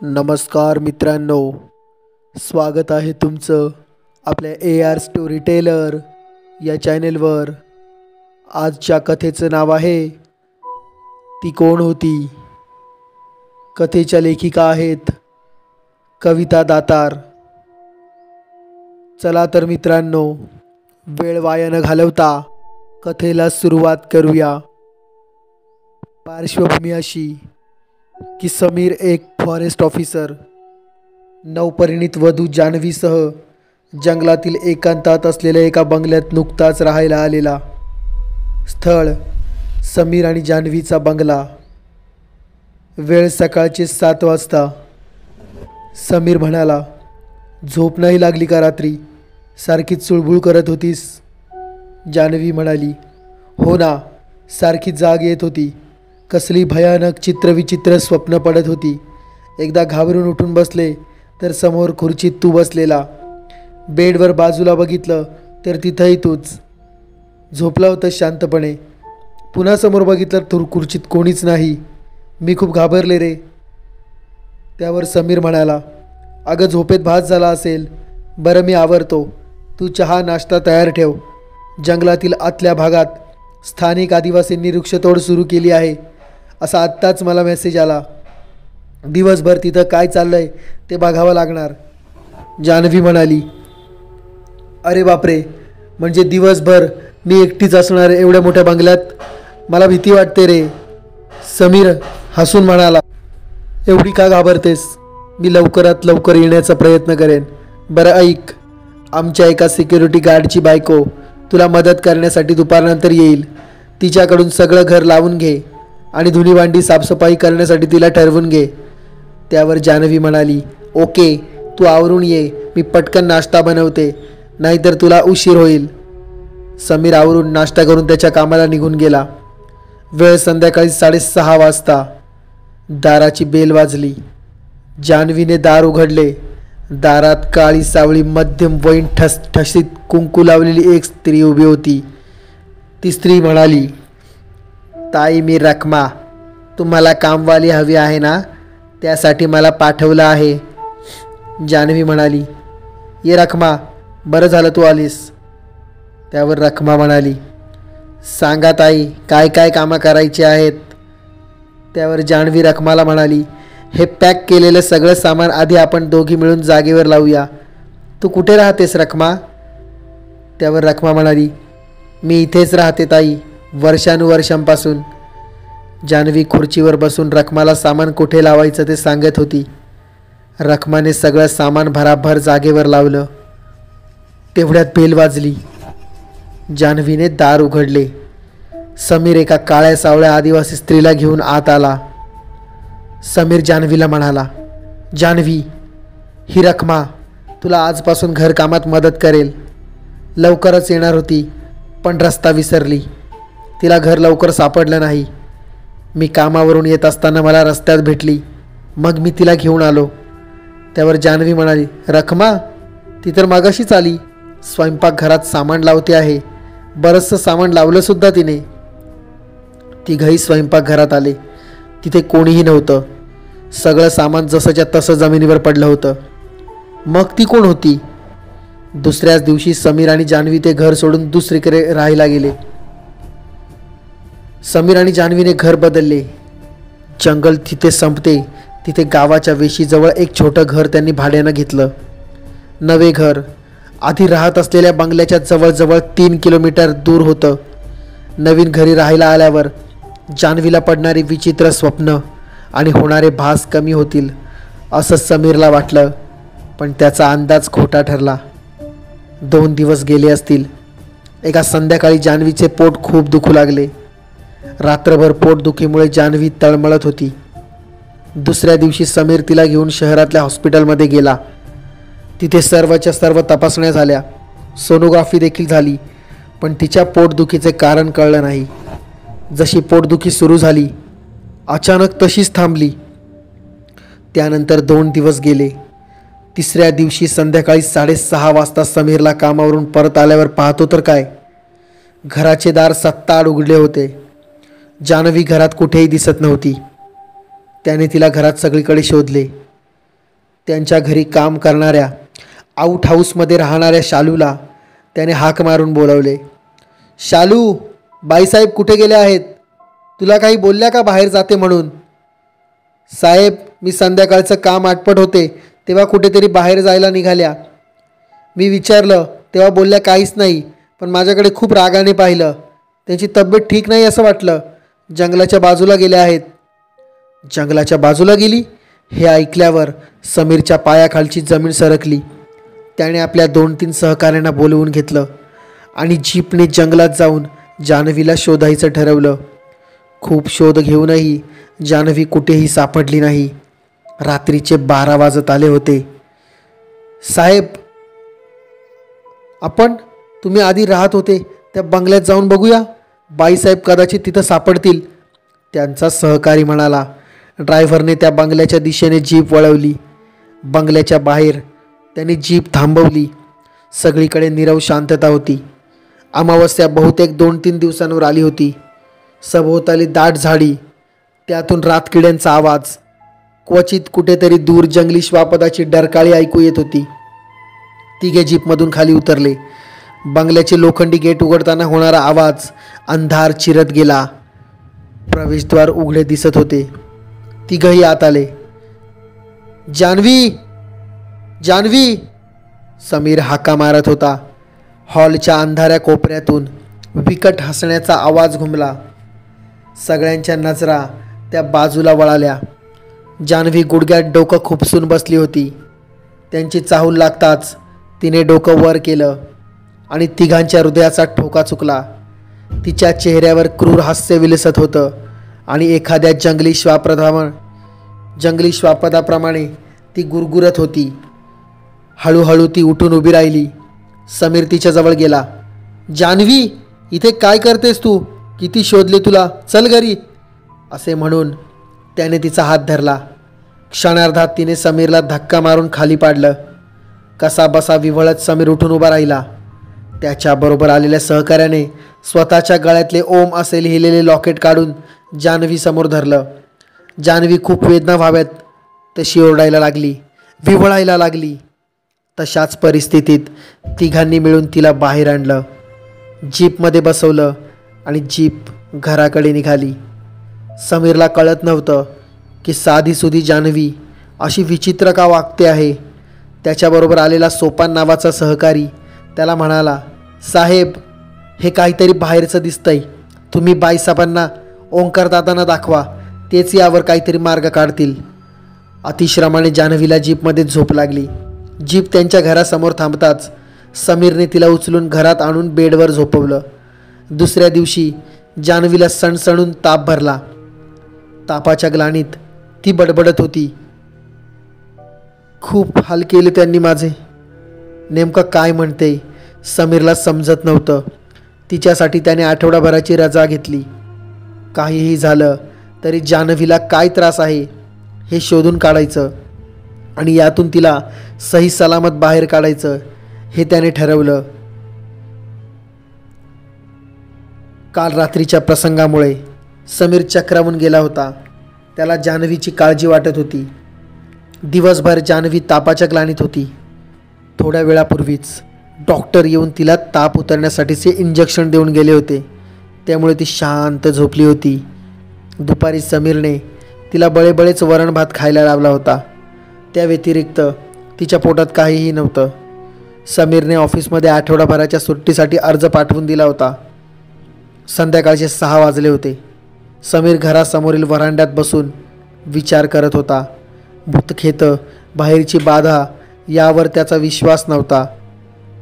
नमस्कार मित्रांनो, स्वागत आहे तुमचं आपल्या AR स्टोरी टेलर या चॅनेलवर। आजच्या कथेचं नाव आहे ती कोण होती। कथेच्या लेखिका आहेत कविता दातार। चला तर मित्रांनो, वेळ वाया न घालवता कथेला सुरुवात करूया। पार्श्वभूमी अशी की समीर एक फॉरेस्ट ऑफिसर नवपरिणीत वधू जान्हवीसह जंगलातील एकांतात असलेल्या एका बंगल्यात नुकताच राहायला आलेला। स्थळ समीर आणि जान्हवीचा बंगला। वेळ सकाळचे 7 वाजता। समीर म्हणाला, झोप नाही लागली का रात्री? सारखीच चुळबुळ करत होतीस? जान्हवी म्हणाली, हो ना, सारखी जाग येत होती। कसली भयानक चित्रविचित्र स्वप्न पडत होती। एकदा घाबरून उठून बसले तर समोर खुर्चीत तू बसलेला। बेडवर बाजूला बघितलं तर तिथंही तूच झोपला होता शांतपणे। पुन्हा समोर बघितलं तर खुर्चीत कोणीच नाही। मी खूप घाबरले रे। त्यावर समीर म्हणाला, अगं झोपेत भास झाला असेल। बरं मी आवरतो, तू चहा नाश्ता तयार ठेव। जंगलातील आतल्या भागात स्थानिक आदिवासींनी वृक्षतोड सुरू केली आहे असा आत्ताच मला मेसेज आला। दिवसभर तिथं काय चाललंय ते बघावं लागणार। जान्हवी म्हणाली, अरे बापरे, म्हणजे दिवसभर मी एकटीच असणार एवढ्या मोठ्या बंगल्यात? मला भीती वाटते रे। समीर हसून म्हणाला, एवढी का घाबरतेस? मी लवकरात लवकर येण्याचा प्रयत्न करेन। बरं ऐक, आमच्या एका सिक्युरिटी गार्डची बायको तुला मदत करण्यासाठी दुपारनंतर येईल। तिच्याकडून सगळं घर लावून घे आणि धुणी भांडी साफसफाई करण्यासाठी तिला ठरवून घे। त्यावर जान्हवी म्हणाली, ओके, तू आवरून ये, मी पटकन नाश्ता बनवते, नाहीतर तुला उशीर होईल। समीर आवरून नाश्ता करून त्याच्या कामाला निघून गेला। वेळ संध्याकाळी 6:30 वाजता। दाराची बेल वाजली। जान्हवीने दार उघडले। दारात काळी सावळी मध्यम वयीन ठसठशीत कुंकू लावलेली एक स्त्री उभी होती। ती स्त्री म्हणाली, ताई मी रखमा, तुम्हाला कामवाली हवी आहे ना? त्यासाठी मला पाठवलं आहे। जान्हवी म्हणाली, ये रखमा, बरं झालं तू आलीस। त्यावर रखमा म्हणाली, सांगा ताई, काय काय कामं करायची आहेत? त्यावर जान्हवी रखमाला म्हणाली, हे पॅक केलेलं सगळं सामान आधी आपण दोघी मिळून जागेवर लावूया। तू कुठे राहतेस रखमा? त्यावर रखमा म्हणाली, मी इथेच राहते ताई, वर्षानुवर्षांपासून। जान्हवी खुर्चीवर बसून रखमाला सामान कुठे लावायचं ते सांगत होती। रखमाने सगळं सामान भराभर जागेवर लावलं। तेवढ्यात बेल वाजली। जान्हवीने दार उघडले। समीर एका काळ्या सावळ्या आदिवासी स्त्रीला घेऊन आत आला। समीर जान्हवीला म्हणाला, जान्हवी, ही रखमा तुला आजपासून घरकामात मदत करेल। लवकरच येणार होती पण रस्ता विसरली। तिला घर लवकर सापडलं नाही। मी कामावरून येत असताना मला रस्त्यात भेटली, मग मी तिला घेऊन आलो। त्यावर जान्हवी म्हणाली, रखमा, ती तर मागाशीच आली। स्वयंपाकघरात सामान लावते आहे। बरंचसं सामान लावलं सुद्धा तिने। तिघही स्वयंपाकघरात आले। तिथे कोणीही नव्हतं। सगळं सामान जसंच्या तसं जमिनीवर पडलं होतं। मग ती कोण होती? दुसऱ्याच दिवशी समीर आणि जान्हवी ते घर सोडून दुसरीकडे राहायला गेले। समीर आणि जान्हवीने घर बदलले। जंगल तिथे संपते तिथे गावाच्या वेशीजवळ एक छोटं घर त्यांनी भाड्यानं घेतलं। नवे घर आधी राहत असलेल्या बंगल्याच्या जवळजवळ 3 किलोमीटर दूर होतं। नवीन घरी राहायला आल्यावर जान्हवीला पडणारी विचित्र स्वप्न आणि होणारे भास कमी होतील असं समीरला वाटलं, पण त्याचा अंदाज खोटा ठरला। 2 दिवस गेले असतील। एका संध्याकाळी जान्हवीचे पोट खूप दुखू लागले। रात्रभर पोटदुखीमुळे जान्हवी तळमळत होती। दुसऱ्या दिवशी समीर तिला घेऊन शहरातल्या हॉस्पिटलमध्ये गेला। तिथे सर्वच्या सर्व तपासण्या झाल्या, सोनोग्राफी देखील झाली, पण तिच्या पोटदुखीचे कारण कळलं नाही। जशी पोटदुखी सुरू झाली, अचानक तशीच थांबली। त्यानंतर 2 दिवस गेले। तिसऱ्या दिवशी संध्याकाळी 6:30 वाजता समीरला कामावरून परत आल्यावर पाहतो तर काय, घराचे दार सत्ताड उघडले होते। जान्हवी घरात कुठेही दिसत नव्हती। त्याने तिला घरात सगळीकडे शोधले, त्यांच्या घरी काम करणाऱ्या आऊट हाऊसमध्ये राहणाऱ्या शालूला त्याने हाक मारून बोलवले. शालू, बाईसाहेब कुठे गेले आहेत? तुला काही बोलल्या का बाहेर जाते म्हणून? साहेब, मी संध्याकाळचं काम आटपट होते तेव्हा कुठेतरी बाहेर जायला निघाल्या. मी विचारलं तेव्हा बोलल्या काहीच नाही, पण माझ्याकडे खूप रागाने पाहिलं. त्यांची तब्येत ठीक नाही असं वाटलं. जंगलाच्या बाजूला गेल्या आहेत. जंगलाच्या बाजूला गेली? हे ऐकल्यावर समीरच्या पायाखालची जमीन सरकली. त्याने आपल्या 2-3 सहकाऱ्यांना बोलवून घेतलं आणि जीपने जंगलात जाऊन जान्हवीला शोधायचं ठरवलं. खूप शोध घेऊनही जान्हवी कुठेही सापडली नाही. रात्रीचे 12 वाजत आले होते. साहेब, तुम्ही आधी राहत होते त्या बंगल्यात जाऊन बघूया. बाईसाहेब कदाचित तिथं सापडतील, त्यांचा सहकारी म्हणाला. ड्रायव्हरने त्या बंगल्याच्या दिशेने जीप वळवली. बंगल्याच्या बाहेर त्याने जीप थांबवली. सगळीकडे नीरव शांतता होती. अमावस्या बहुतेक 2-3 दिवसांवर आली होती. सभोवताली दाट झाडी, त्यातून रातकिड्यांचा आवाज, क्वचित कुठेतरी दूर जंगली श्वापदाची डरकाळी ऐकू येत होती. तिघे जीपमधून खाली उतरले. बंगल्याचे लोखंडी गेट उघडताना होणारा आवाज अंधार चिरत गेला. प्रवेशद्वार उघडे दिसत होते. तिघही आत आले. जान्हवी, जान्हवी, समीर हाका मारत होता. हॉलच्या अंधाऱ्या कोपऱ्यातून विकट हसण्याचा आवाज घुमला. सगळ्यांच्या नजरा त्या बाजूला वळाल्या. जान्हवी गुडघ्यात डोकं खुपसून बसली होती. त्यांची चाहूल लागताच तिने डोकं वर केलं आणि तिघांच्या हृदयाचा ठोका चुकला. तिच्या चेहऱ्यावर क्रूर हास्य विलसत होतं आणि एखाद्या जंगली श्वापदाप्रमाणे ती गुरगुरत होती. हळूहळू ती उठून उभी राहिली. समीर तिच्याजवळ गेला. जान्हवी, इथे काय करतेस तू? किती शोधले तुला, चल घरी, असे म्हणून त्याने तिचा हात धरला. क्षणार्धात तिने समीरला धक्का मारून खाली पाडलं. कसा बसा विव्हळत समीर उठून उभा राहिला. त्याच्याबरोबर आलेल्या सहकार्याने स्वतःच्या गळ्यातले ओम असे लिहिलेले लॉकेट काढून जान्हवी समोर धरलं. जान्हवी खूप वेदना व्हाव्यात तशी ओरडायला लागली, विव्हळायला लागली. तशाच परिस्थितीत तिघांनी मिळून तिला बाहेर आणलं. जीपमध्ये बसवलं आणि जीप घराकडे निघाली. समीरला कळत नव्हतं की साधीसुधी जान्हवी अशी विचित्र का वागते आहे. त्याच्याबरोबर आलेला सोपान नावाचा सहकारी त्याला म्हणाला, साहेब, हे काहीतरी बाहेरचं दिसतंय. तुम्ही बाईसाहेबांना ओंकारदादांना दाखवा, तेच यावर काहीतरी मार्ग काढतील. अतिश्रमाने जान्हवीला जीपमध्ये झोप लागली. जीप त्यांच्या घरासमोर थांबताच समीरने तिला उचलून घरात आणून बेडवर झोपवलं. दुसऱ्या दिवशी जान्हवीला सणसणून ताप भरला. तापाच्या ग्लानीत ती बडबडत होती, खूप हाल केले त्यांनी माझे. नेमकं काय म्हणते समीरला समजत नव्हतं. तिच्यासाठी त्याने आठवडाभराची रजा घेतली. काहीही झालं तरी जान्हवीला काय त्रास आहे हे शोधून काढायचं आणि यातून तिला सही सलामत बाहेर काढायचं हे त्याने ठरवलं. काल रात्रीच्या प्रसंगामुळे समीर चक्रावून गेला होता. त्याला जान्हवीची काळजी वाटत होती. दिवसभर जान्हवी तापाच्या ग्लानीत होती. थोड्या वेळापूर्वीच डॉक्टर येऊन तिला ताप उतरण्यासाठीचे इंजेक्शन देऊन गेले होते. त्यामुळे ती शांत झोपली होती. दुपारी समीरने तिला बळेबळेच वरण भात खायला लावला होता. त्या व्यतिरिक्त तिच्या पोटात काहीही नव्हतं. समीरने ऑफिसमध्ये आठवडाभराच्या सुट्टीसाठी अर्ज पाठवून दिला होता. संध्याकाळचे 6 वाजले होते. समीर घरासमोरील व्हरांड्यात बसून विचार करत होता. भूतखेतं, बाहेरची बाधा यावर त्याचा विश्वास नव्हता.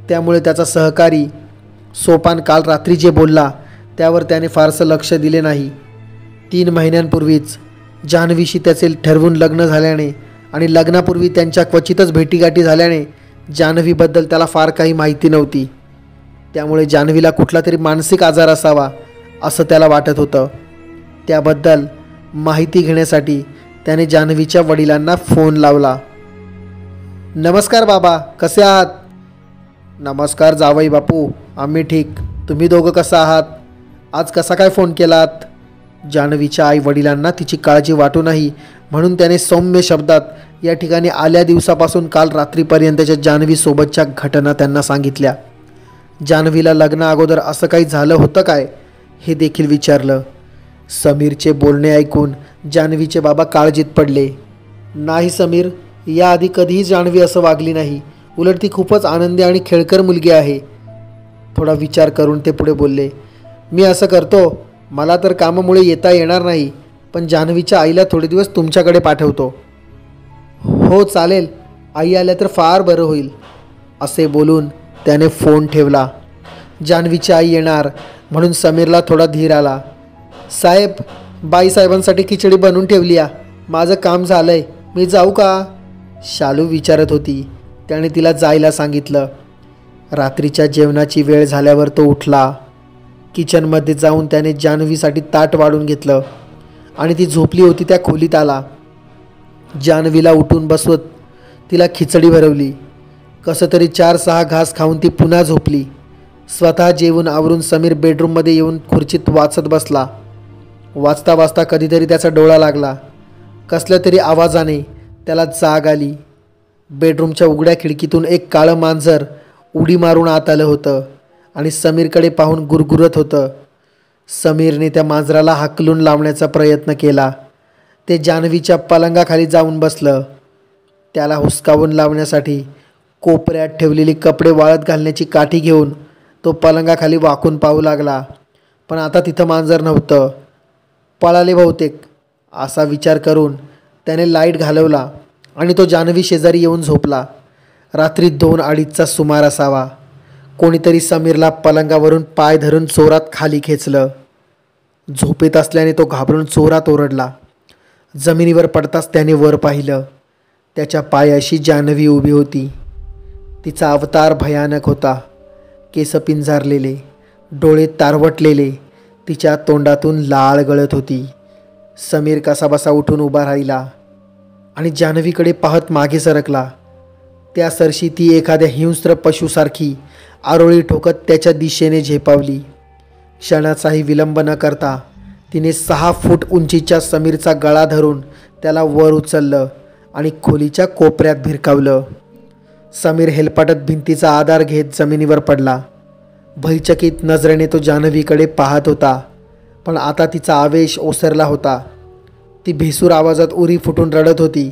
त्यामुळे त्याचा सहकारी सोपान काल रात्री जे बोलला त्यावर त्याने फारसं लक्ष दिले नाही. 3 महिन्यांपूर्वीच जान्हवीशी त्याचे ठरवून लग्न झाल्याने आणि लग्नापूर्वी त्यांच्या क्वचितच भेटीगाठी झाल्याने जान्हवीबद्दल त्याला फार काही माहिती नव्हती. त्यामुळे जान्हवीला कुठला तरी मानसिक आजार असावा असं त्याला वाटत होतं. त्याबद्दल माहिती घेण्यासाठी त्याने जान्हवीच्या वडिलांना फोन लावला. नमस्कार बाबा, कसे आहात? नमस्कार जावई बापू, आम्ही ठीक. तुम्ही दोघं कसं आहात? आज कसा काय फोन केलात? जान्हवीच्या आई वडिलांना तिची काळजी वाटू नाही म्हणून त्याने सौम्य शब्दात या ठिकाणी आल्या दिवसापासून काल रात्रीपर्यंतच्या जान्हवीसोबतच्या घटना त्यांना सांगितल्या. जान्हवीला लग्ना अगोदर असं काही झालं होतं काय हे देखील विचारलं. समीरचे बोलणे ऐकून जान्हवीचे बाबा काळजीत पडले. नाही समीर, याआधी कधीही जान्हवी असं वागली नाही. उलट ती खूपच आनंदी आणि खेळकर मुलगी आहे. थोडा विचार करून ते पुढे बोलले. मी असं करतो, मला तर कामामुळे येता येणार नाही, पण जान्हवीच्या आईला थोडे दिवस तुमच्याकडे पाठवतो. हो चालेल, आई आल्या तर फार बरं होईल, असे बोलून त्याने फोन ठेवला. जान्हवीची आई येणार म्हणून समीरला थोडा धीर आला. साहेब, बाईसाहेबांसाठी खिचडी बनवून ठेवली आहे. माझं काम झालं आहे, मी जाऊ का? शालू विचारत होती. त्याने तिला जायला सांगितलं. रात्रीच्या जेवणाची वेळ झाल्यावर तो उठला. किचनमध्ये जाऊन त्याने जान्हवीसाठी ताट वाढून घेतलं आणि ती झोपली होती त्या खोलीत आला. जान्हवीला उठून बसवत तिला खिचडी भरवली. कसं तरी 4-6 घास खाऊन ती पुन्हा झोपली. स्वतः जेवून आवरून समीर बेडरूममध्ये येऊन खुर्चीत वाचत बसला. वाचता वाचता कधीतरी त्याचा डोळा लागला. कसल्या तरी आवाजाने त्याला जाग आली. बेडरूमच्या उघड्या खिडकीतून एक काळं मांजर उडी मारून आत आलं होतं आणि समीरकडे पाहून गुरगुरत होतं. समीरने त्या मांजराला हाकलून लावण्याचा प्रयत्न केला. ते जान्हवीच्या पलंगाखाली जाऊन बसलं. त्याला हुसकावून लावण्यासाठी कोपऱ्यात ठेवलेली कपडे वाळत घालण्याची काठी घेऊन तो पलंगाखाली वाकून पाहू लागला. पण आता तिथं मांजर नव्हतं. पळाले बहुतेक, असा विचार करून त्याने लाईट घालवला आणि तो जान्हवी शेजारी येऊन झोपला. रात्री 2-2:30चा सुमार असावा. कोणीतरी समीरला पलंगावरून पाय धरून जोरात खाली खेचलं. झोपेत असल्याने तो घाबरून जोरात ओरडला. जमिनीवर पडताच त्याने वर पाहिलं. त्याच्या पायाशी जान्हवी उभी होती. तिचा अवतार भयानक होता. केस पिंजारलेले, डोळे तारवटलेले, तिच्या तोंडातून लाळ गळत होती. समीर कसाबसा उठून उभा राहिला आणि जान्हवीकडे पाहत मागे सरकला. त्या सरशी ती एखाद्या हिंस्र पशुसारखी आरोळी ठोकत त्याच्या दिशेने झेपावली. क्षणाचाही विलंब न करता तिने 6 फूट उंचीच्या समीरचा गळा धरून त्याला वर उचललं आणि खोलीच्या कोपऱ्यात भिरकावलं. समीर हेलपाटत भिंतीचा आधार घेत जमिनीवर पडला. भयचकित नजरेने तो जान्हवीकडे पाहत होता, पण आता तिचा आवेश ओसरला होता. ती भेसूर आवाजात उरी फुटून रडत होती.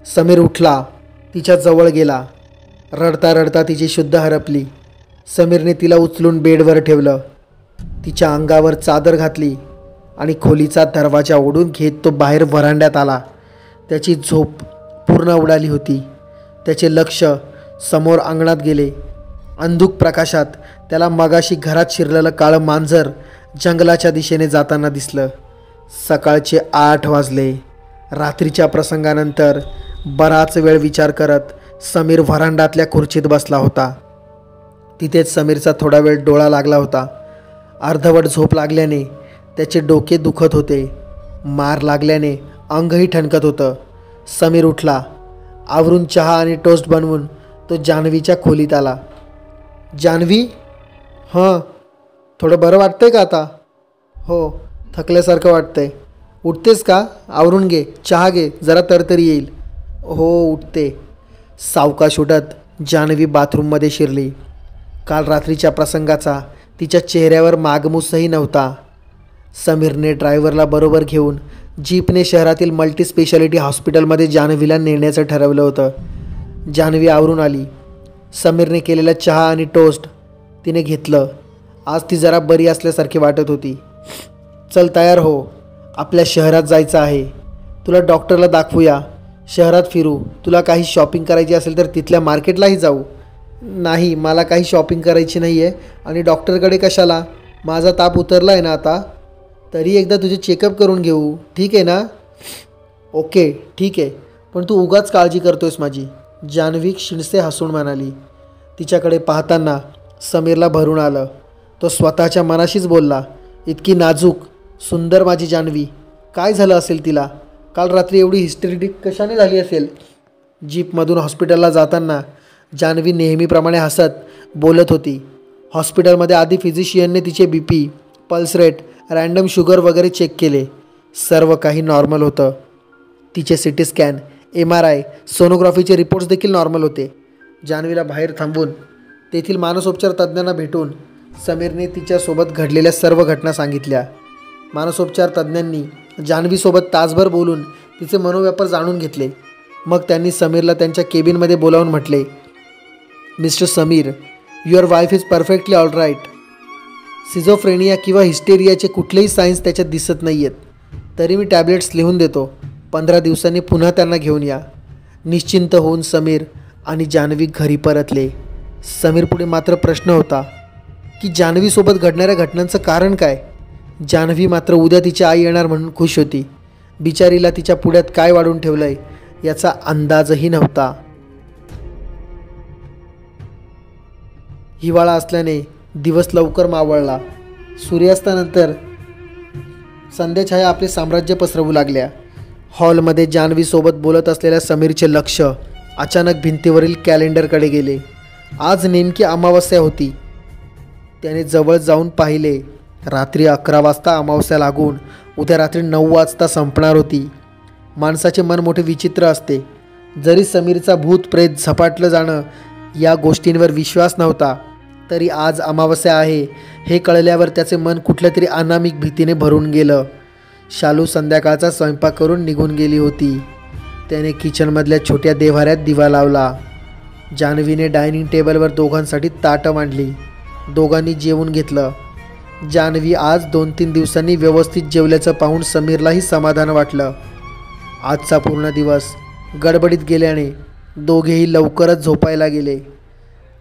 समीर उठला, तिच्या जवळ गेला. रडता रडता तिची शुद्ध हरपली. समीरने तिला उचलून बेडवर ठेवलं. तिच्या अंगावर चादर घातली आणि खोलीचा दरवाजा ओढून घेत तो बाहेर व्हरांड्यात आला. त्याची झोप पूर्ण उडाली होती. त्याचे लक्ष समोर अंगणात गेले. अंधुक प्रकाशात त्याला मगाशी घरात शिरलेलं काळं मांजर जंगलाच्या दिशेने जाताना दिसलं. सकाळचे 8 वाजले. रात्रीच्या प्रसंगानंतर बराच वेळ विचार करत समीर व्हरांड्यातल्या खुर्चीत बसला होता. तिथेच समीरचा थोडा वेळ डोळा लागला होता. अर्धवट झोप लागल्याने त्याचे डोके दुखत होते. मार लागल्याने अंगही ठणकत होतं. समीर उठला. आवरून चहा आणि टोस्ट बनवून तो जान्हवीच्या खोलीत आला. जान्हवी, हां, थोडं बरं वाटतंय का आता? हो, थकल्यासारखं वाटतंय. उठतेस का? आवरून घे, चहा घे, जरा तरतरी येईल. हो, उठते. सावकाश उठत जान्हवी बाथरूममध्ये शिरली. काल रात्रीच्या प्रसंगाचा तिच्या चेहऱ्यावर मागमूसही नव्हता. समीरने ड्रायव्हरला बरोबर घेऊन जीपने शहरातील मल्टीस्पेशालिटी हॉस्पिटलमध्ये जान्हवीला नेण्याचं ठरवलं होतं. जान्हवी आवरून आली. समीरने केलेला चहा आणि टोस्ट तिने घेतलं. आज ती जरा बरी असल्यासारखी वाटत होती. चल तयार हो, आपल्या शहरात जायचं आहे. तुला डॉक्टरला दाखवूया, शहरात फिरू. तुला काही शॉपिंग करायची असेल तर तिथल्या मार्केटलाही जाऊ. नाही, मला काही शॉपिंग करायची नाही आहे. आणि डॉक्टरकडे कशाला? माझा ताप उतरला आहे ना आता. तरी एकदा तुझे चेकअप करून घेऊ, ठीक आहे ना? ओके, ठीक आहे, पण तू उगाच काळजी करतोयस माझी, जान्हवी शिणसे हसून म्हणाली. तिच्याकडे पाहताना समीरला भरून आलं. तो स्वतःच्या मनाशीच बोलला, इतकी नाजूक, सुंदर माझी जान्हवी. काय झालं असेल तिला? काल रात्री एवढी हिस्टेरिक कशाने झाली असेल? जीपमधून हॉस्पिटलला जाताना जान्हवी नेहमीप्रमाणे हसत बोलत होती. हॉस्पिटलमध्ये आधी फिजिशियनने तिचे BP, pulse rate, random sugar वगैरे चेक केले. सर्व काही नॉर्मल होतं. तिचे CT स्कॅन MRI, सोनोग्राफीचे रिपोर्ट्स देखील नॉर्मल होते. जान्हवीला बाहेर थांबवून तेथील मानसोपचार तज्ज्ञांना भेटून समीरने तिच्यासोबत घडलेल्या सर्व घटना सांगितल्या. मानसोपचार तज्ज्ञांनी जान्हवीसोबत तासभर बोलून तिचे मनोव्यापार जाणून घेतले. मग त्यांनी समीरला त्यांच्या केबिनमध्ये बोलावून म्हटले, Mister Sameer, your wife is perfectly all right. Schizophrenia किंवा हिस्टेरियाचे कुठलेही सायन्स त्याच्यात दिसत नाही आहेत. तरी मी टॅब्लेट्स लिहून देतो. 15 दिवसांनी पुन्हा त्यांना घेऊन या. निश्चिंत होऊन समीर आणि जान्हवी घरी परतले. समीर पुढे मात्र प्रश्न होता की जान्हवीसोबत घडणाऱ्या घटनांचं कारण काय. जान्हवी मात्र उद्या तिची आई येणार म्हणून खुश होती. बिचारीला तिच्या पुढ्यात काय वाढून ठेवलं आहे याचा अंदाजही नव्हता. हिवाळा असल्याने दिवस लवकर मावळला. सूर्यास्तानंतर संध्याछाया आपले साम्राज्य पसरवू लागल्या. हॉलमध्ये जान्हवीसोबत बोलत असलेल्या समीरचे लक्ष अचानक भिंतीवरील कॅलेंडरकडे गेले. आज नेमकी अमावस्या होती. त्याने जवळ जाऊन पाहिले. रात्री 11 वाजता अमावस्या लागून उद्या रात्री 9 वाजता संपणार होती. माणसाचे मन मोठे विचित्र असते. जरी समीरचा भूत प्रेत झपाटलं जाणं या गोष्टींवर विश्वास नव्हता, तरी आज अमावस्या आहे हे कळल्यावर त्याचे मन कुठल्या तरी अनामिक भीतीने भरून गेलं. शालू संध्याकाळचा स्वयंपाक करून निघून गेली होती. त्याने किचनमधल्या छोट्या देव्हाऱ्यात दिवा लावला. जान्हवीने डायनिंग टेबलवर दोघांसाठी ताटं मांडली. दोघांनी जेवून घेतलं. जान्हवी आज 2-3 दिवसांनी व्यवस्थित जेवल्याचं पाहून समीरलाही समाधान वाटलं. आजचा पूर्ण दिवस गडबडीत गेल्याने दोघेही लवकरच झोपायला गेले.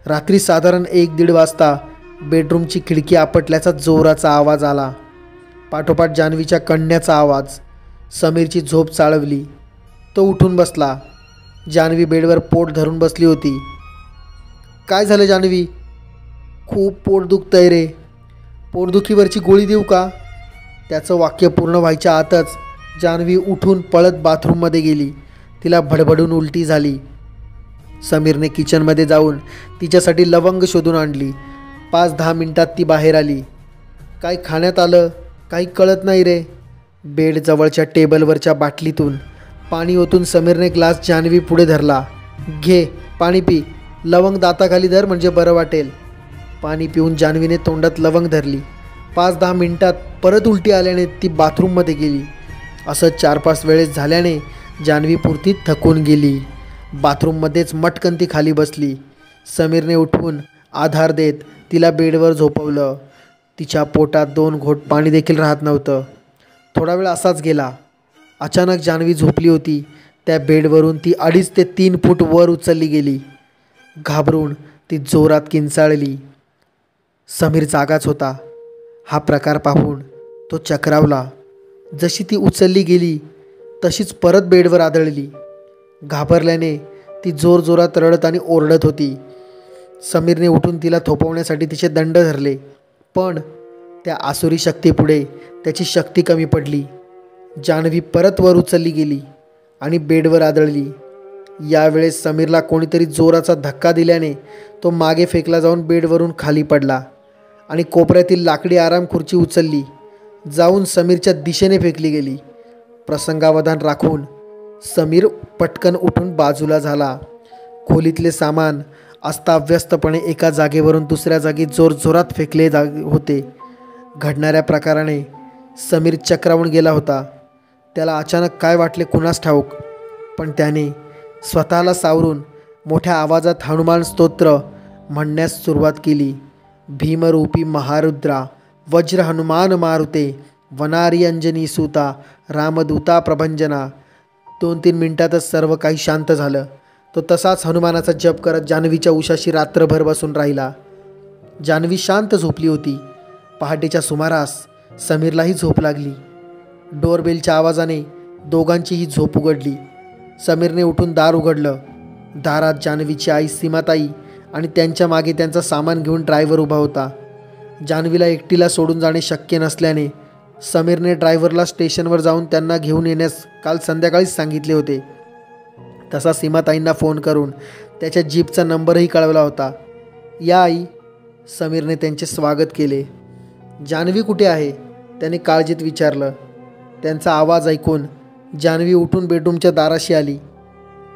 रात्री साधारण 1-1:30 वाजता बेडरूमची खिडकी आपटल्याचा जोराचा आवाज आला. पाठोपाठ जान्हवीच्या कणण्याचा आवाज. समीरची झोप चाळवली. तो उठून बसला. जान्हवी बेडवर पोट धरून बसली होती. काय झालं जान्हवी? खूप पोट दुखतंय रे. पोटदुखीवरची गोळी देऊ का? त्याचं वाक्य पूर्ण व्हायच्या आतच जान्हवी उठून पळत बाथरूममध्ये गेली. तिला भडभडून उलटी झाली. समीरने किचनमध्ये जाऊन तिच्यासाठी लवंग शोधून आणली. 5-10 मिनिटात ती बाहेर आली. काय खाण्यात आलं काही कळत नाही रे. बेडजवळच्या टेबलवरच्या बाटलीतून पाणी ओतून समीरने ग्लास जान्हवी पुढे धरला. घे पाणी पी. लवंग दाताखाली धर म्हणजे बरं वाटेल. पाणी पिऊन जान्हवीने तोंडात लवंग धरली. 5-10 मिनिटात परत उलटी आल्याने ती बाथरूममध्ये गेली. असं 4-5 वेळेस झाल्याने जान्हवी पुरती थकून गेली. बाथरूममध्येच मटकन ती खाली बसली. समीरने उठवून आधार देत तिला बेडवर झोपवलं. तिच्या पोटात 2 घोट पाणी देखील राहत नव्हतं. थोडा वेळ असाच गेला. अचानक जान्हवी झोपली होती त्या बेडवरून ती 2.5 ते 3 फूट वर उचलली गेली. घाबरून ती जोरात किंचाळली. समीर जागाच होता. हा प्रकार पाहून तो चक्रावला. जशी ती उचलली गेली तशीच परत बेडवर आदळली. घाबरल्याने ती जोरजोरात रडत आणि ओरडत होती. समीरने उठून तिला थोपवण्यासाठी तिचे दंड धरले, पण त्या आसुरी शक्तीपुढे त्याची शक्ती कमी पडली. जान्हवी परत वर उचलली गेली आणि बेडवर आदळली. यावेळेस समीरला कोणीतरी जोराचा धक्का दिल्याने तो मागे फेकला जाऊन बेडवरून खाली पडला आणि कोपऱ्यातील लाकडी आराम खुर्ची उचलली जाऊन समीरच्या दिशेने फेकली गेली. प्रसंगावधान राखून समीर पटकन उठून बाजूला झाला. खोलीतले सामान अस्ताव्यस्तपणे एका जागेवरून दुसऱ्या जागी जोरजोरात फेकले होते. घडणाऱ्या प्रकाराने समीर चक्रावून गेला होता. त्याला अचानक काय वाटले कुणास ठाऊक, पण त्याने स्वतःला सावरून मोठ्या आवाजात हनुमान स्तोत्र म्हणण्यास सुरुवात केली. भीमरूपी महारुद्रा वज्र हनुमान मारुते वनारी अंजनी सूता रामदूता प्रभंजना. 2-3 मिनिटातच सर्व काही शांत झालं. तो तसाच हनुमानाचा जप करत जान्हवीच्या उशाशी रात्रभर बसून राहिला. जान्हवी शांत झोपली होती. पहाटेच्या सुमारास समीरलाही झोप लागली. डोरबेलच्या आवाजाने दोघांचीही झोप उघडली. समीरने उठून दार उघडलं. दारात जान्हवीची आई सीमाताई आणि त्यांच्या मागे त्यांचा सामान घेऊन ड्रायव्हर उभा होता. जान्हवीला एकटीला सोडून जाणे शक्य नसल्याने समीरने ड्रायव्हरला स्टेशनवर जाऊन त्यांना घेऊन येण्यास काल संध्याकाळीच सांगितले होते. तसा सीमाताईंना फोन करून त्याच्या जीपचा नंबरही कळवला होता. या आई, समीरने त्यांचे स्वागत केले. जान्हवी कुठे आहे त्याने काळजीत विचारलं. त्यांचा आवाज ऐकून जान्हवी उठून बेडरूमच्या दाराशी आली.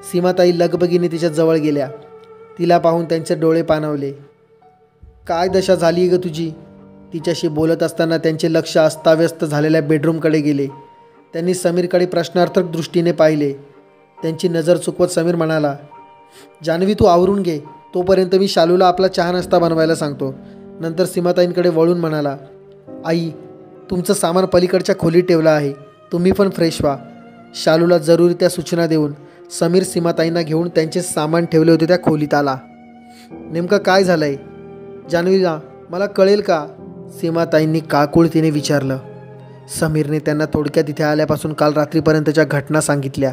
सीमाताई लगबगीने तिच्या जवळ गेल्या. तिला पाहून त्यांचे डोळे पाणावले. काय दशा झाली ग तुझी? तिच्याशी बोलत असताना त्यांचे लक्ष अस्ताव्यस्त झालेल्या बेडरूमकडे गेले. त्यांनी समीरकडे प्रश्नार्थक दृष्टीने पाहिले. त्यांची नजर चुकवत समीर म्हणाला, जान्हवी तू आवरून घे, तोपर्यंत मी शालूला आपला चहा नाश्ता बनवायला सांगतो. नंतर सीमाताईंकडे वळून म्हणाला, आई तुमचं सामान पलीकडच्या खोलीत ठेवलं आहे, तुम्ही पण फ्रेश व्हा. शालूला जरुरी त्या सूचना देऊन समीर सीमाताईंना घेऊन त्यांचे सामान ठेवले होते त्या खोलीत आला. नेमकं काय झालं आहे जान्हवीला, मला कळेल का? सीमाताईंनी काकुळतीने विचारलं. समीरने त्यांना थोडक्यात इथे आल्यापासून काल रात्रीपर्यंतच्या घटना सांगितल्या.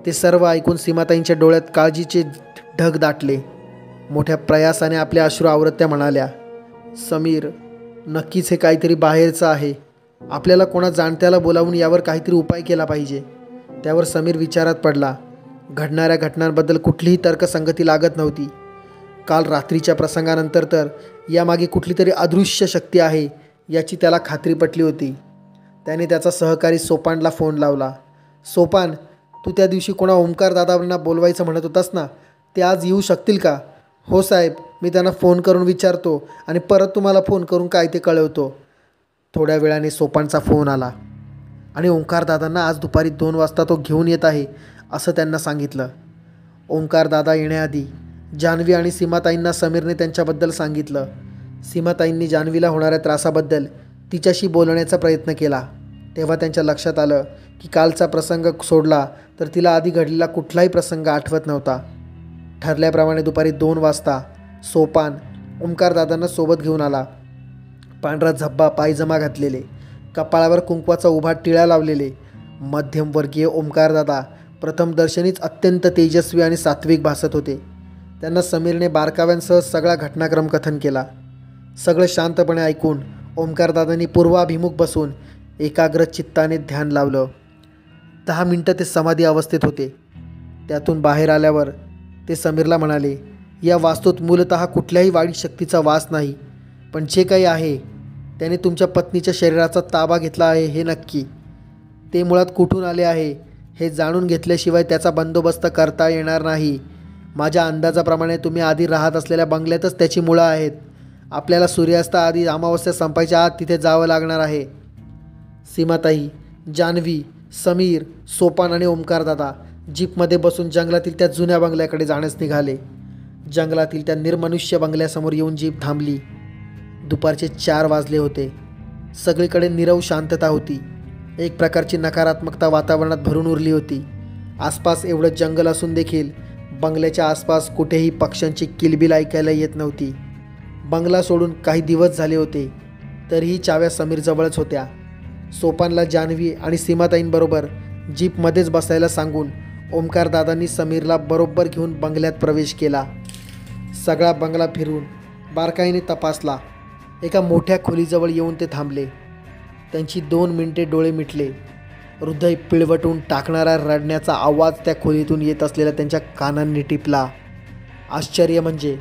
ते सर्व ऐकून सीमाताईंच्या डोळ्यात काळजीचे ढग दाटले. मोठ्या प्रयासाने आपले अश्रू आवरत त्या म्हणाल्या, समीर नक्कीच हे काहीतरी बाहेरचं आहे. आपल्याला कोणा जाणत्याला बोलावून यावर काहीतरी उपाय केला पाहिजे. त्यावर समीर विचारात पडला. घडणाऱ्या घटनांबद्दल कुठलीही तर्कसंगती लागत नव्हती. काल रात्रीच्या प्रसंगानंतर तर यामागे कुठली तरी अदृश्य शक्ती आहे याची त्याला खात्री पटली होती. त्याने त्याचा सहकारी सोपानला फोन लावला. सोपान, तू त्या दिवशी कोणा ओंकार दादांना बोलवायचं म्हणत होतास ना, ते आज येऊ शकतील का? हो साहेब, मी त्यांना फोन करून विचारतो आणि परत तुम्हाला फोन करून काय ते कळवतो. थोड्या वेळाने सोपानचा फोन आला आणि ओंकार दादांना आज दुपारी 2 वाजता तो घेऊन येत आहे असं त्यांना सांगितलं. ओंकार दादा येण्याआधी जान्हवी आणि सीमाताईंना समीरने त्यांच्याबद्दल सांगितलं. सीमाताईंनी जान्हवीला होणाऱ्या त्रासाबद्दल तिच्याशी बोलण्याचा प्रयत्न केला. तेव्हा त्यांच्या लक्षात आलं की कालचा प्रसंग सोडला तर तिला आधी घडलेला कुठलाही प्रसंग आठवत नव्हता. ठरल्याप्रमाणे दुपारी 2 वाजता सोपान ओंकार दादांना सोबत घेऊन आला. पांढरा झब्बा पायजमा घातलेले, कपाळावर कुंकवाचा उभा टिळा लावलेले मध्यमवर्गीय ओंकार दादा प्रथमदर्शनीच अत्यंत तेजस्वी आणि सात्विक भासत होते. त्यांना समीरने बारकाव्यांसह सगळा घटनाक्रम कथन केला. सगळं शांतपणे ऐकून ओंकारदादांनी पूर्वाभिमुख बसून एकाग्र चित्ताने ध्यान लावलं. 10 मिनटं ते समाधी अवस्थेत होते. त्यातून बाहेर आल्यावर ते समीरला म्हणाले, या वास्तूत मूलतः कुठल्याही वाईट शक्तीचा वास नाही, पण जे काही आहे त्याने तुमच्या पत्नीच्या शरीराचा ताबा घेतला आहे हे नक्की. ते मुळात कुठून आले आहे हे जाणून घेतल्याशिवाय त्याचा बंदोबस्त करता येणार नाही. माझ्या अंदाजाप्रमाणे तुम्ही आधी राहत असलेल्या बंगल्यातच त्याची मुळं आहेत. आपल्याला सूर्यास्ताआधी अमावस्या संपायच्या आत तिथे जावं लागणार आहे. सीमाताई, जान्हवी, समीर, सोपान आणि ओंकारदादा जीपमध्ये बसून जंगलातील त्या जुन्या बंगल्याकडे जाण्यास निघाले. जंगलातील त्या निर्मनुष्य बंगल्यासमोर येऊन जीप थांबली. दुपारचे 4 वाजले होते. सगळीकडे नीरव शांतता होती. एक प्रकारची नकारात्मकता वातावरणात भरून उरली होती. आसपास एवढं जंगल असून देखील बंगल्याच्या आसपास कुठेही पक्ष्यांची किलबिल ऐकायला येत नव्हती. बंगला सोडून काही दिवस झाले होते, तरीही चाव्या समीरजवळच होत्या. सोपानला जान्हवी आणि सीमाताईंबरोबर जीपमध्येच बसायला सांगून ओंकारदादांनी समीरला बरोबर घेऊन बंगल्यात प्रवेश केला. सगळा बंगला फिरून बारकाईने तपासला. एका मोठ्या खोलीजवळ येऊन ते थांबले. त्यांची 2 मिनिटे डोळे मिटले. हृदय पिळवटून टाकणारा रडण्याचा आवाज त्या खोलीतून येत असलेल्या त्यांच्या कानांनी टिपला. आश्चर्य म्हणजे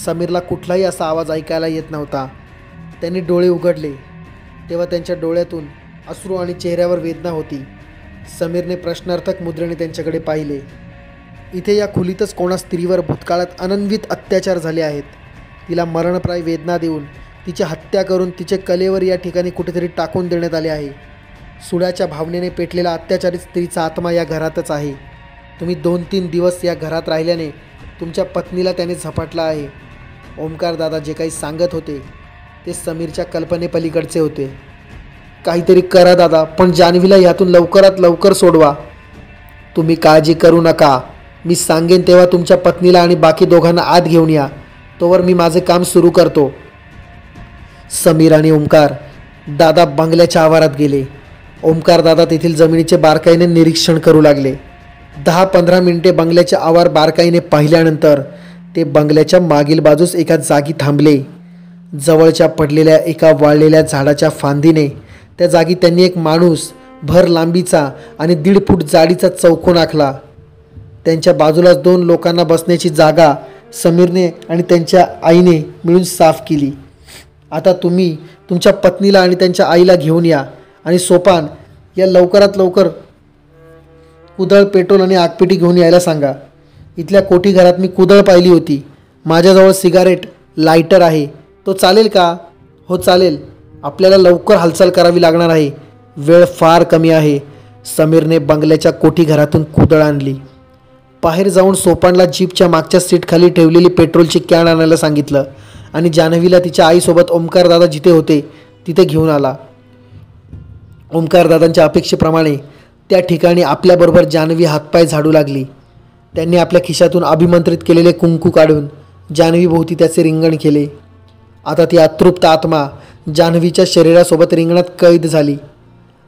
समीरला कुठलाही असा आवाज ऐकायला येत नव्हता. त्यांनी डोळे उघडले तेव्हा त्यांच्या डोळ्यातून अश्रू आणि चेहऱ्यावर वेदना होती. समीरने प्रश्नार्थक मुद्रेने त्यांच्याकडे पाहिले. इथे या खोलीतच कोणा स्त्रीवर भूतकाळात अनन्वित अत्याचार झाले आहेत. तिला मरणप्राय वेदना देऊन तिची हत्या करून तिचे कलेवर या ठिकाणी कुठेतरी टाकून देण्यात आले आहे. सुडाच्या भावनेने पेटलेला अत्याचारित स्त्रीचा आत्मा या घरातच आहे. तुम्ही 2-3 दिवस या घरात राहिल्याने तुमच्या पत्नीला त्याने झपाटला आहे. ओंकारदादा जे काही सांगत होते ते समीरच्या कल्पनेपलीकडचे होते. काहीतरी करा दादा, पण जान्हवीला ह्यातून लवकरात लवकर सोडवा. तुम्ही काळजी करू नका, मी सांगेन तेव्हा तुमच्या पत्नीला आणि बाकी दोघांना आत घेऊन या. तोवर मी माझे काम सुरू करतो. समीर आणि ओंकार दादा बंगल्याच्या आवारात गेले. ओंकार दादा तेथील जमिनीचे बारकाईने निरीक्षण करू लागले. 10-15 मिनिटे बंगल्याचे आवार बारकाईने पाहिल्यानंतर ते बंगल्याच्या मागील बाजूस एका जागी थांबले. जवळच्या पडलेल्या एका वाळलेल्या झाडाच्या फांदीने त्या जागी त्यांनी एक माणूस भर लांबीचा आणि 1.5 फूट जाडीचा चौकोन आखला. त्यांच्या बाजूलाच 2 लोकांना बसण्याची जागा समीरने आणि त्यांच्या आईने मिळून साफ केली. आता तुम्ही तुमच्या पत्नीला आणि त्यांच्या आईला घेऊन या आणि सोपान या लवकरात लवकर उदळ पेट्रोल आणि आगपेटी घेऊन यायला सांगा. इथल्या कोठी घरात मी कुदळ पाहिली होती. माझ्याजवळ सिगारेट लायटर आहे. तो चालेल का? हो चालेल. आपल्याला लवकर हालचाल करावी लागणार आहे. वेळ फार कमी आहे. समीरने बंगल्याच्या कोठी घरातून कुदळ आणली. बाहेर जाऊन सोपानला जीपच्या मागच्या सीटखाली ठेवलेली पेट्रोलची कॅन आणायला सांगितलं आणि जान्हवीला तिच्या आईसोबत ओमकारदादा जिथे होते तिथे घेऊन आला. ओमकारदादांच्या अपेक्षेप्रमाणे त्या ठिकाणी आपल्याबरोबर जान्हवी हातपाय झाडू लागली. त्यांनी आपल्या खिशातून अभिमंत्रित केलेले कुंकू काढून जान्हवीभोवती त्याचे रिंगण केले. आता ती अतृप्त आत्मा जान्हवीच्या शरीरासोबत रिंगणात कैद झाली.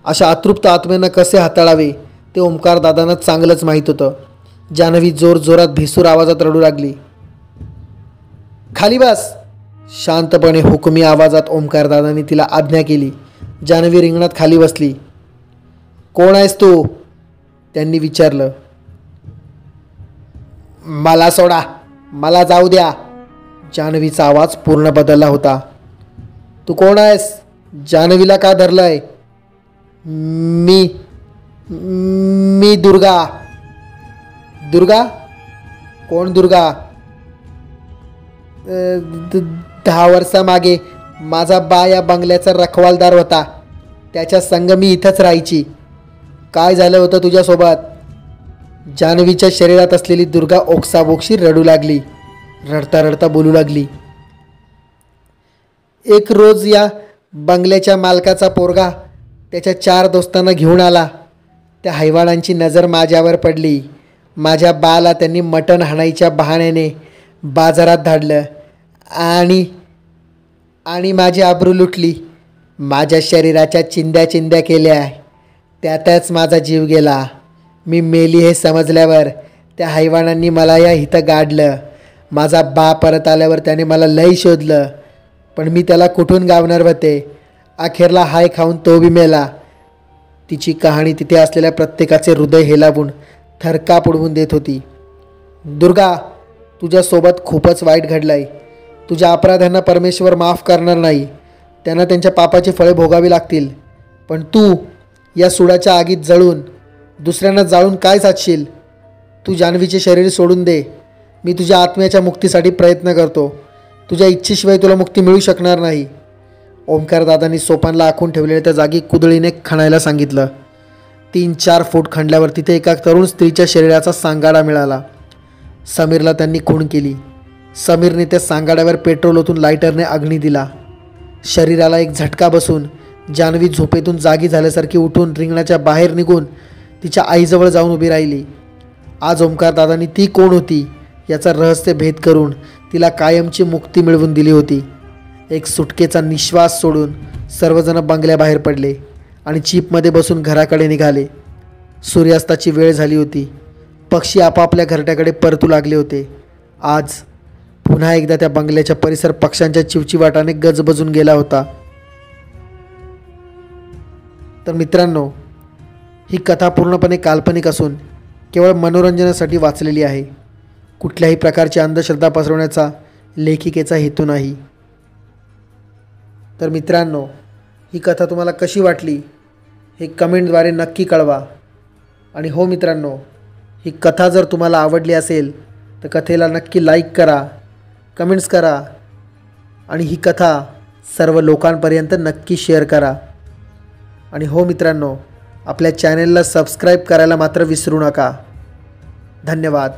अशा अतृप्त आत्म्यांना कसे हाताळावे ते ओमकारदादांना चांगलंच माहीत होतं. जान्हवी जोरजोरात भेसूर आवाजात रडू लागली. खाली बस, शांतपणे हुकमी आवाजात ओमकारदादांनी तिला आज्ञा केली. जान्हवी रिंगणात खाली बसली. कोण आहेस तू? त्यांनी विचारलं. मला सोडा, मला जाऊ द्या. जान्हवीचा आवाज पूर्ण बदलला होता. तू कोण आहेस? जान्हवीला का धरलंय? मी दुर्गा. दुर्गा? कोण दुर्गा? 10 वर्षामागे माझा बा या बंगल्याचा रखवालदार होता. त्याच्या संग मी इथंच राहायची. काय झालं होतं तुझ्यासोबत? जान्हवीच्या शरीरात असलेली दुर्गा ओक्साबोक्शी रडू लागली. रडता रडता बोलू लागली. एक रोज या बंगल्याच्या मालकाचा पोरगा त्याच्या 4 दोस्तांना घेऊन आला. त्या हैवाणांची नजर माझ्यावर पडली. माझ्या बाला त्यांनी मटण हाणायच्या बहाण्याने बाजारात धाडलं आणि माझी आबरू लुटली. माझ्या शरीराच्या चिंध्या चिंध्या केल्या. त्यातच माझा जीव गेला. मी मेली हे समजल्यावर त्या हैवाणांनी मला या इथं गाडलं. माझा बा परत आल्यावर त्याने मला लई शोधलं, पण मी त्याला कुठून गावणार होते. अखेरला हाय खाऊन तो बी मेला. तिची कहाणी तिथे असलेल्या प्रत्येकाचे हृदय हेलावून थरकाप उडवून देत होती. दुर्गा, तुझ्यासोबत खूपच वाईट घडलंय. तुझ्या अपराध्यांना परमेश्वर माफ करणार नाही. त्यांना त्यांच्या पापाची फळे भोगावी लागतील. पण तू या सुडाच्या आगीत जळून दुसऱ्यांना जाळून काय साधशील? तू जान्हवीचे शरीर सोडून दे. मी तुझ्या आत्म्याच्या मुक्तीसाठी प्रयत्न करतो. तुझ्या इच्छेशिवाय तुला मुक्ती मिळू शकणार नाही. ओमकारदादांनी सोपानला आखून ठेवलेल्या त्या जागी कुदळीने खणायला सांगितलं. 3-4 फूट खणल्यावर तिथे एका तरुण स्त्रीच्या शरीराचा सांगाडा मिळाला. समीरला त्यांनी खूण केली. समीरने त्या सांगाड्यावर पेट्रोल ओतून लायटरने अग्नी दिला. शरीराला एक झटका बसून जान्हवी झोपेतून जागी झाल्यासारखी उठून रिंगणाच्या बाहेर निघून तिच्या आईजवळ जाऊन उभी राहिली. आज ओमकारदादांनी ती कोण होती याचा रहस्य भेद करून तिला कायमची मुक्ती मिळवून दिली होती. एक सुटकेचा निश्वास सोडून सर्वजण बंगल्याबाहेर पडले आणि जीपमध्ये बसून घराकडे निघाले. सूर्यास्ताची वेळ झाली होती. पक्षी आपापल्या घरट्याकडे परतू लागले होते. आज पुन्हा एकदा त्या बंगल्याच्या परिसर पक्ष्यांच्या चिवचिवाटाने गजबजून गेला होता. तर मित्रांनो, ही कथा पूर्णपणे काल्पनिक असून केवळ मनोरंजनासाठी वाचलेली आहे. कुठल्याही प्रकारची अंधश्रद्धा पसरवण्याचा लेखिकेचा हेतू नाही. तर मित्रांनो, ही कथा तुम्हाला कशी वाटली हे कमेंटद्वारे नक्की कळवा. आणि हो मित्रांनो, ही कथा जर तुम्हाला आवडली असेल तर कथेला नक्की लाईक करा, कमेंट्स करा आणि ही कथा सर्व लोकांपर्यंत नक्की शेअर करा. आणि हो मित्रांनो, आपल्या चॅनेलला सबस्क्राईब करायला मात्र विसरू नका. धन्यवाद.